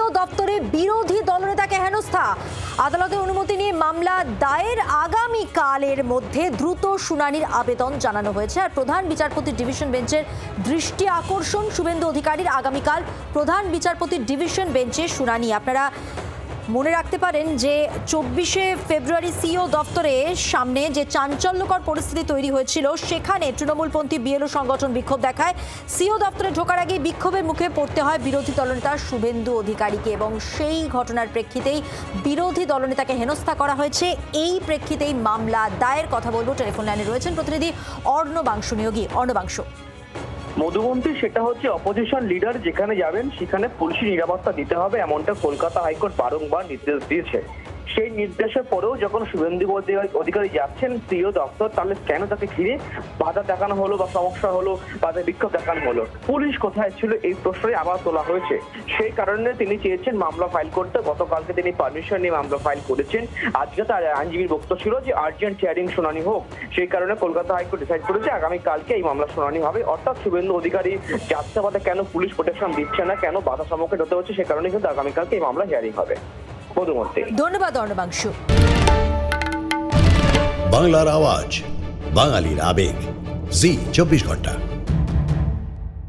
CO দপ্তরে বিরোধী দলনেতাকে হেনস্থা। আদালতের অনুমতি নিয়ে মামলা দায়ের আগামীকালের মধ্যে দ্রুত শুনানির আবেদন জানানো হয়েছে। আর প্রধান বিচারপতির ডিভিশন বেঞ্চের দৃষ্টি আকর্ষণ, শুভেন্দু অধিকারীর আগামীকাল প্রধান বিচারপতির ডিভিশন বেঞ্চে শুনানি। আপনারা মনে রাখতে পারেন যে 24শে ফেব্রুয়ারি সিও দপ্তরের সামনে যে চাঞ্চল্যকর পরিস্থিতি তৈরি হয়েছিল, সেখানে তৃণমূলপন্থী বিএলও সংগঠন বিক্ষোভ দেখায়। সিও দপ্তরে ঢোকার আগেই বিক্ষোভের মুখে পড়তে হয় বিরোধী দলনেতা শুভেন্দু অধিকারীকে, এবং সেই ঘটনার প্রেক্ষিতেই বিরোধী দলনেতাকে হেনস্থা করা হয়েছে। এই প্রেক্ষিতেই মামলা দায়ের। কথা বলবো, টেলিফোন লাইনে রয়েছেন প্রতিনিধি অর্ণবাংশু নিয়োগী। অর্ণবাংশু, মধুমন্তী, সেটা হচ্ছে অপোজিশন লিডার যেখানে যাবেন সেখানে পুলিশি নিরাপত্তা দিতে হবে, এমনটা কলকাতা হাইকোর্ট বারংবার নির্দেশ দিয়েছে। সেই নির্দেশের পরেও যখন শুভেন্দু অধিকারী যাচ্ছেন সিও দপ্তর, তাহলে কেন তাকে ঘিরে বাধা দেখানো হলো বা সমস্যা হলো, বাধা বিক্ষোভ দেখানো হলো? পুলিশ কোথায় ছিল এই প্রশ্নে আবার তোলা হয়েছে। সেই কারণে তিনি চেয়েছেন মামলা ফাইল করতে। গতকালকে তিনি পারমিশন নিয়ে মামলা ফাইল করেছেন। আজকে তার আইনজীবীর বক্তব্য ছিল যে আর্জেন্ট হিয়ারিং শুনানি হোক। সেই কারণে কলকাতা হাইকোর্ট ডিসাইড করেছে আগামীকালকে এই মামলা শুনানি হবে। অর্থাৎ শুভেন্দু অধিকারী যাচ্ছে পথে কেন পুলিশ প্রোটেকশন দিচ্ছে না, কেন বাধা সম্মুখীন হতে হচ্ছে, সে কারণে কিন্তু আগামীকালকে এই মামলা হিয়ারিং হবে। ধন্যবাদ অর্ণবাংশু। বাংলার আওয়াজ, বাঙালির আবেগ, জি 24 ঘন্টা।